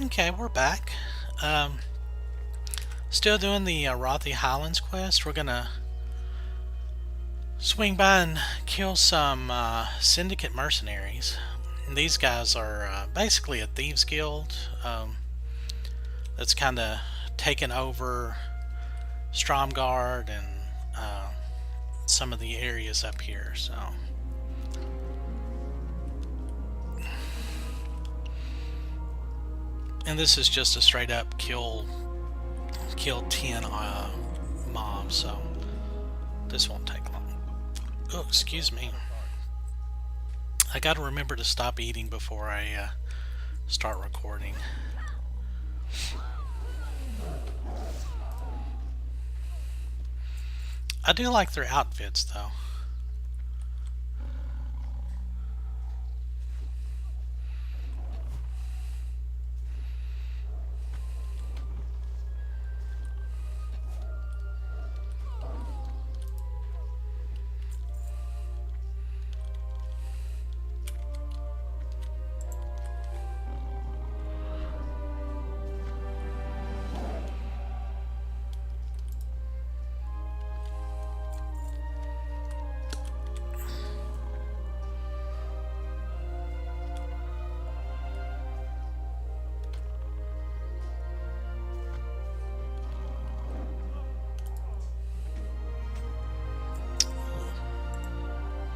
Okay, we're back. Um, Still doing the Rothy Highlands quest. We're gonna swing by and kill some syndicate mercenaries. And these guys are basically a thieves guild that's kind of taken over Stromgard and uh, some of the areas up here. So, and this is just a straight up kill 10 mobs. So this won't take long. Oh, excuse me. I gotta remember to stop eating before I start recording. I do like their outfits though.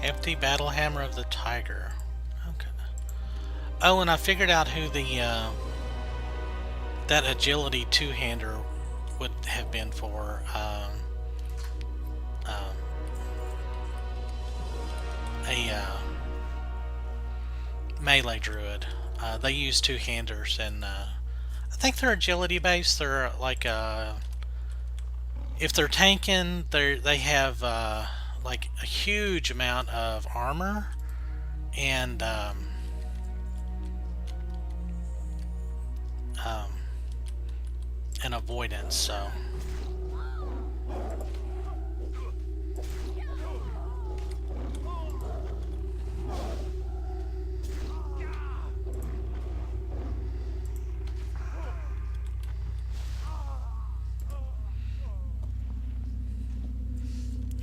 Hefty battle hammer of the tiger. Okay. Oh, and I figured out who the that agility two-hander would have been for. Um, a melee druid. They use two-handers, and I think they're agility based. They're like if they're tanking, they have like a huge amount of armor and um, and avoidance. So.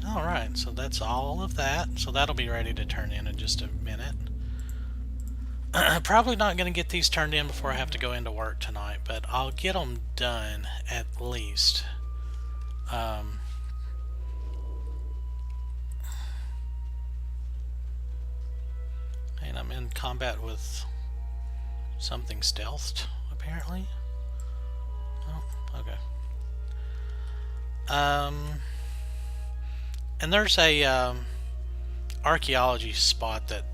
Alright, so that's all of that. So that'll be ready to turn in just a minute. Probably not going to get these turned in before I have to go into work tonight, but I'll get them done at least. And I'm in combat with something stealthed, apparently. Oh, okay. And there's a archaeology spot that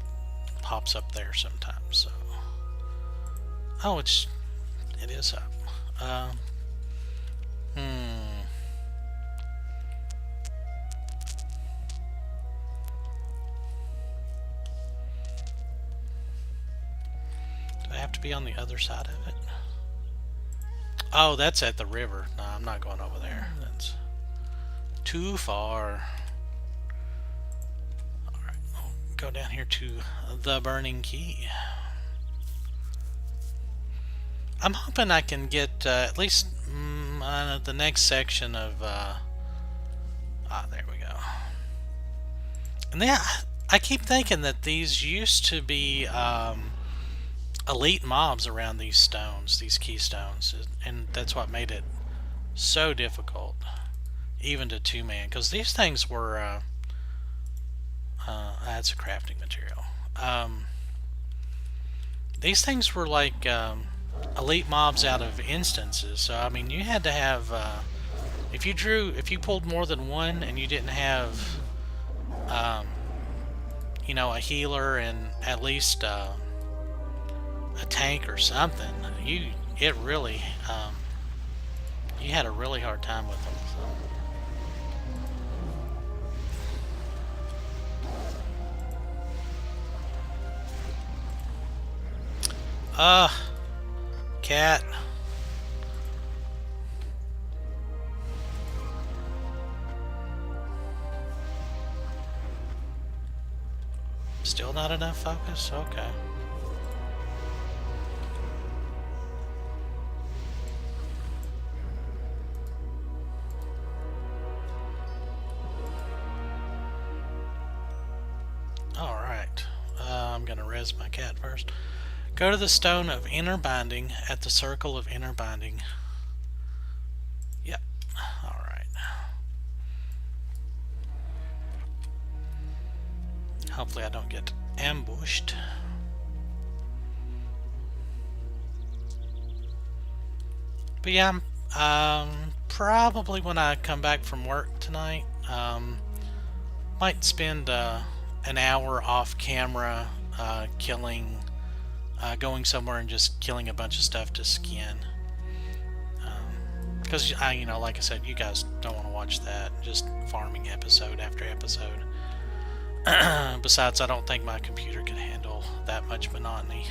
pops up there sometimes. So, oh, it is up. Do I have to be on the other side of it? Oh, that's at the river. No, I'm not going over there. That's too far. Alright, I'll go down here to the Burning Key. I'm hoping I can get at least the next section of there we go. And yeah, I keep thinking that these used to be elite mobs around these stones, these keystones, and that's what made it so difficult, even to two-man, because these things were that's a crafting material. These things were like elite mobs out of instances. So I mean, you had to have if you pulled more than one, and you didn't have you know, a healer and at least a tank or something, you had a really hard time with them. So. Cat. Still not enough focus? Okay. Alright. I'm going to res my cat first. Go to the stone of inner binding at the circle of inner binding. Yep. Alright. Hopefully I don't get ambushed. But yeah, probably when I come back from work tonight, might spend an hour off camera going somewhere and just killing a bunch of stuff to skin. Because like I said, you guys don't want to watch that, just farming episode after episode. Besides, I don't think my computer can handle that much monotony.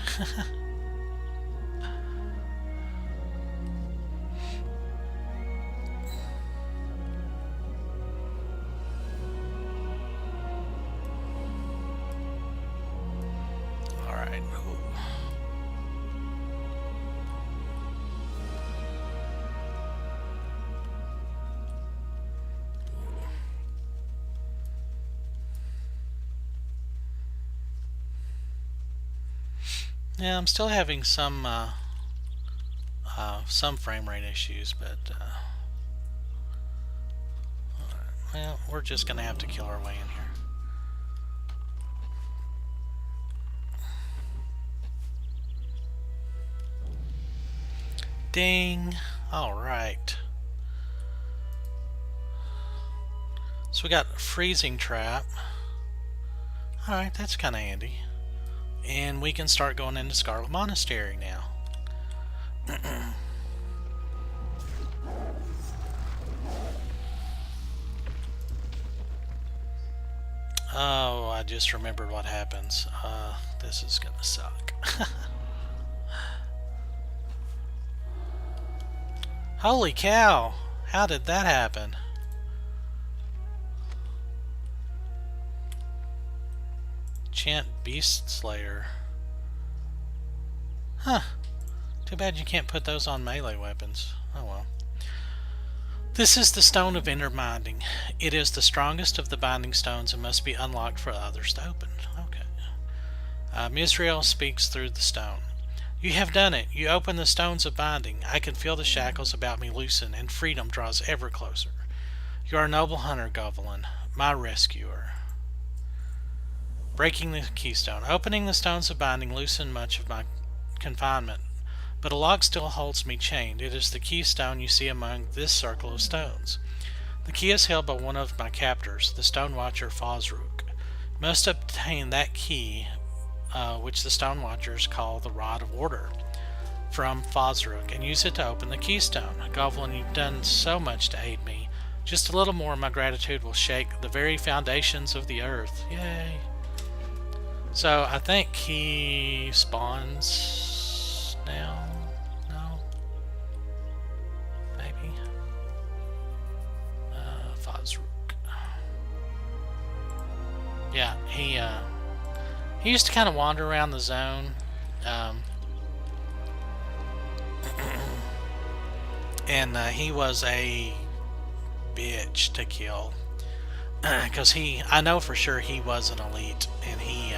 Alright. Yeah, I'm still having some frame rate issues, but well, we're just gonna have to kill our way in here. Ding! Alright. So we got freezing trap. Alright, that's kinda handy. And we can start going into Scarlet Monastery now. Oh, I just remembered what happens. This is gonna suck. Holy cow! How did that happen? Chant Beast Slayer. Huh. Too bad you can't put those on melee weapons. Oh well. This is the Stone of Inner Binding. It is the strongest of the binding stones and must be unlocked for others to open. Okay. Misrael speaks through the stone. You have done it. You open the stones of binding. I can feel the shackles about me loosen, and freedom draws ever closer. You are a noble hunter, Govelin, my rescuer. Breaking the keystone. Opening the stones of binding loosen much of my confinement, but a lock still holds me chained. It is the keystone you see among this circle of stones. The key is held by one of my captors, the stone watcher Fosrook. You must obtain that key, which the stone watchers call the Rod of Order, from Fosrook, and use it to open the keystone. Goblin, you've done so much to aid me. Just a little more and my gratitude will shake the very foundations of the earth. Yay! So I think he spawns now. No, maybe. Fosrook. Yeah, he used to kind of wander around the zone, and he was a bitch to kill, because I know for sure he was an elite, and he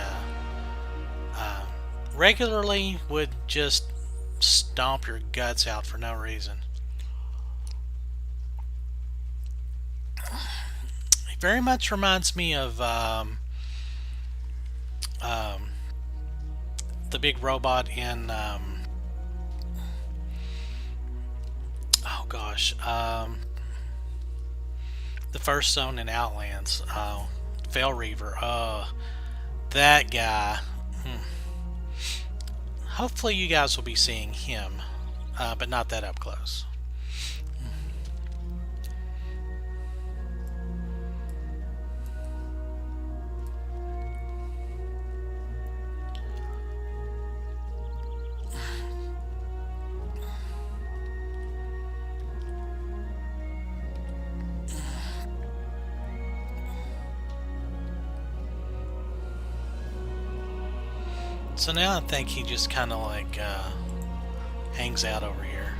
regularly would just stomp your guts out for no reason. He very much reminds me of the big robot in oh gosh, the first zone in Outlands, Fel Reaver. That guy. Hopefully you guys will be seeing him, but not that up close. So now I think he just kind of like hangs out over here.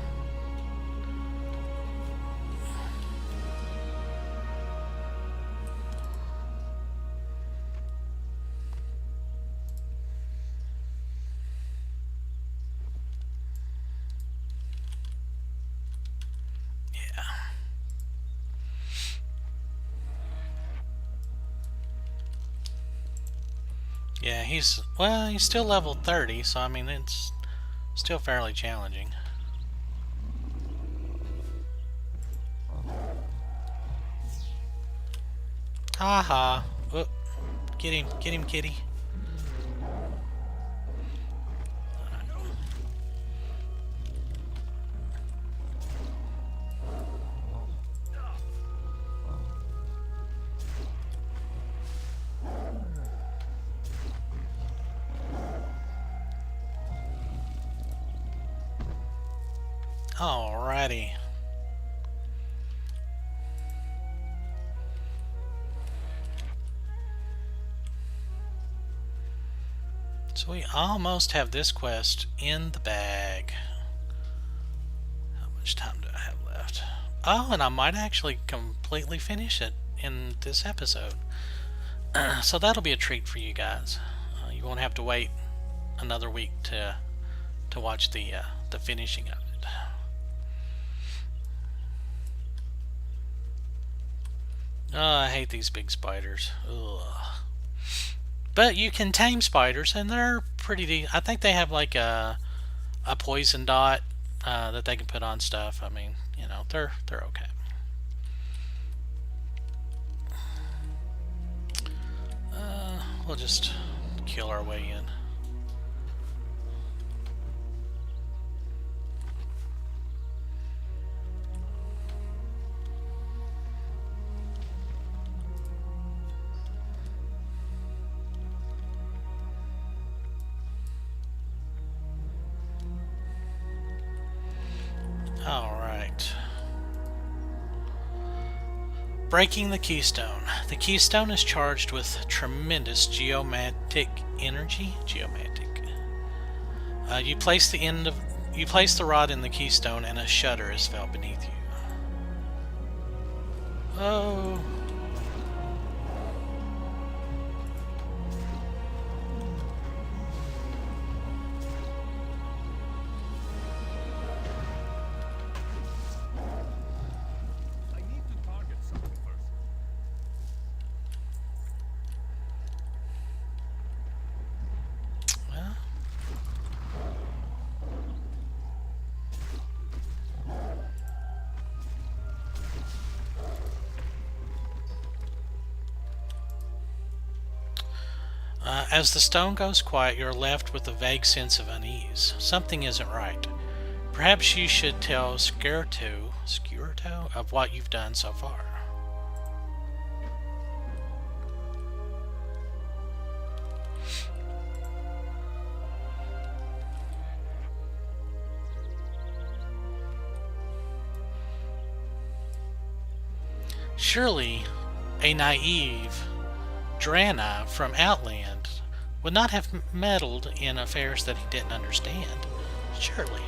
Yeah, he's still level 30, so I mean, it's still fairly challenging. Haha. Whoop. Get him, kitty. Alrighty. So we almost have this quest in the bag. How much time do I have left? Oh, and I might actually completely finish it in this episode. So that'll be a treat for you guys. You won't have to wait another week to watch the finishing of it. Oh, I hate these big spiders. Ugh. But you can tame spiders, and they're pretty. I think they have like a poison dot that they can put on stuff. I mean, you know, they're okay. We'll just kill our way in. Alright. Breaking the keystone. The keystone is charged with tremendous geomantic energy. You place the rod in the keystone and a shudder is felt beneath you. Oh. As the stone goes quiet, you're left with a vague sense of unease. Something isn't right. Perhaps you should tell Skirto of what you've done so far. Surely, a naive Draenei from Outland would not have meddled in affairs that he didn't understand. Surely.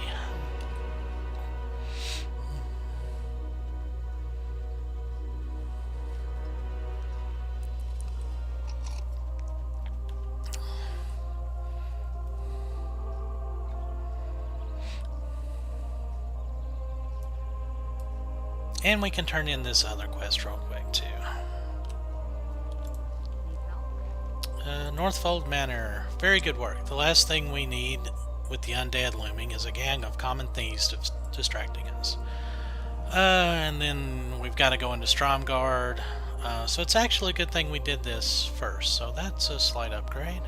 And we can turn in this other quest real quick too. Northfold Manor. Very good work. The last thing we need with the undead looming is a gang of common thieves distracting us. And then we've got to go into Stromgarde. So it's actually a good thing we did this first. So that's a slight upgrade.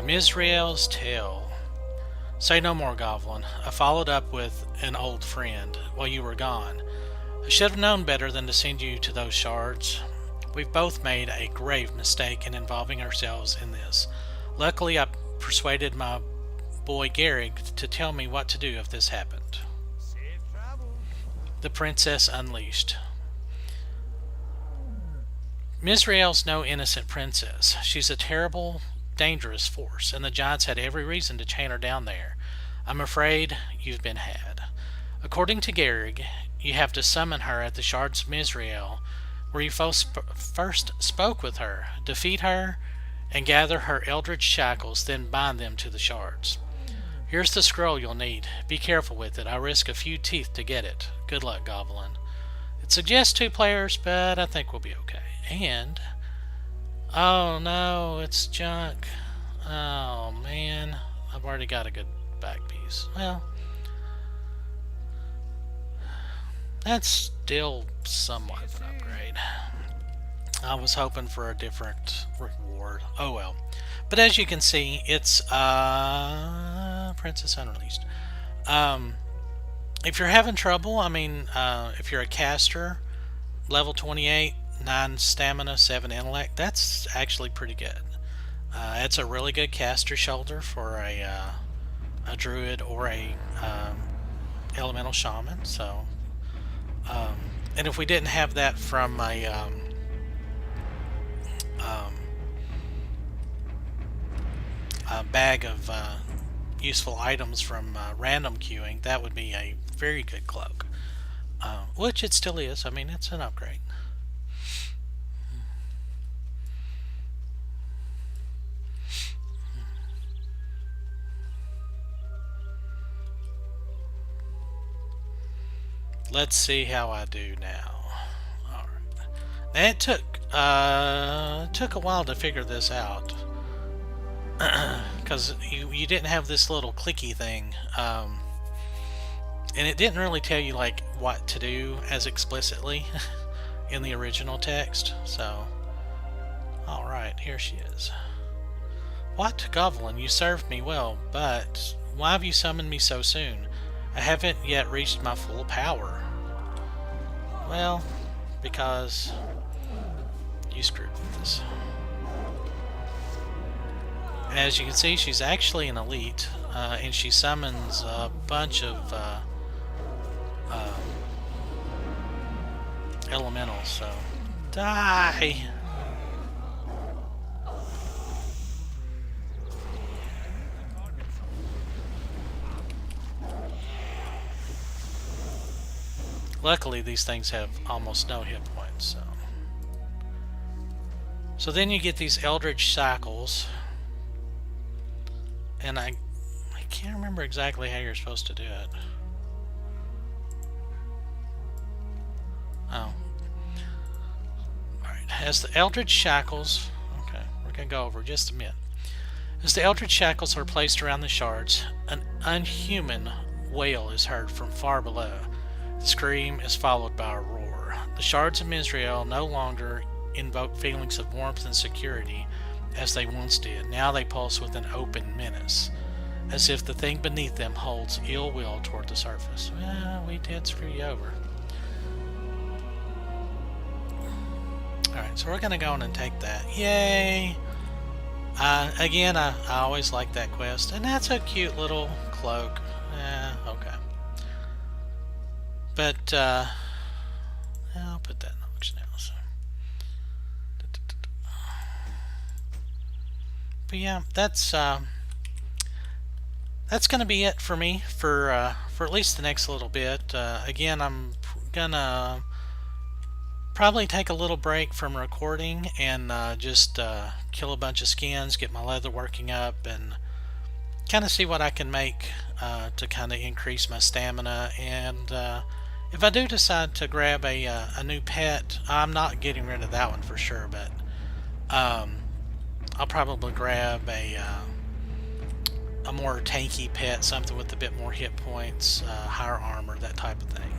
Mizrael's Tale. Say no more, Goblin. I followed up with an old friend while you were gone. I should have known better than to send you to those shards. We've both made a grave mistake in involving ourselves in this. Luckily, I persuaded my boy Garrick to tell me what to do if this happened. The Princess Unleashed. Mizrael's no innocent princess. She's a terrible, dangerous force, and the giants had every reason to chain her down there. I'm afraid you've been had. According to Garrick, you have to summon her at the Shards of Mizrael, where you first spoke with her, defeat her, and gather her eldritch shackles, then bind them to the shards. Here's the scroll you'll need. Be careful with it. I risk a few teeth to get it. Good luck, Goblin. It suggests 2 players, but I think we'll be okay. And oh no, it's junk. Oh man, I've already got a good back piece. Well, that's still somewhat of an upgrade. I was hoping for a different reward. Oh well. But as you can see, it's Princess Unreleased. If you're having trouble, I mean, if you're a caster, level 28, 9 stamina, 7 intellect, that's actually pretty good. It's a really good caster shoulder for a druid or a elemental shaman. So, and if we didn't have that from a bag of useful items from random queuing, that would be a very good cloak. Which it still is. I mean, it's an upgrade. Let's see how I do now. Alright. Now it took a while to figure this out. Because you didn't have this little clicky thing. And it didn't really tell you like what to do as explicitly in the original text. So, alright, here she is. What, Goblin, you served me well, but why have you summoned me so soon? I haven't yet reached my full power. Well, because you screwed with this. As you can see, she's actually an elite, and she summons a bunch of elementals, so die! Luckily, these things have almost no hit points, so then you get these Eldritch Cycles, and I can't remember exactly how you're supposed to do it. Oh. Alright, as the Eldritch Shackles... Okay, we're going to go over just a minute. As the Eldritch Shackles are placed around the shards, an unhuman wail is heard from far below. The scream is followed by a roar. The shards of Misrael no longer invoke feelings of warmth and security as they once did. Now they pulse with an open menace, as if the thing beneath them holds ill will toward the surface. Well, we did screw you over. Alright, so we're going to go in and take that. Yay! Again, I always like that quest, and that's a cute little cloak. Okay. But, I'll put that in auction now. So. But yeah, that's going to be it for me for at least the next little bit. Again, I'm gonna probably take a little break from recording and just kill a bunch of skins, get my leather working up, and kind of see what I can make to kind of increase my stamina. And if I do decide to grab a new pet, I'm not getting rid of that one for sure, but I'll probably grab a more tanky pet, something with a bit more hit points, higher armor, that type of thing.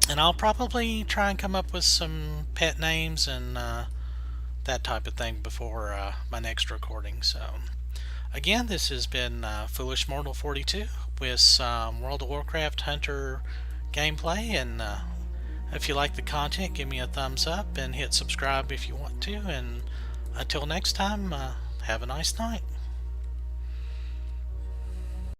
And I'll probably try and come up with some pet names and that type of thing before my next recording. So again, this has been Foolish Mortal 42 with some World of Warcraft Hunter gameplay, and if you like the content, give me a thumbs up and hit subscribe if you want to, and until next time, have a nice night.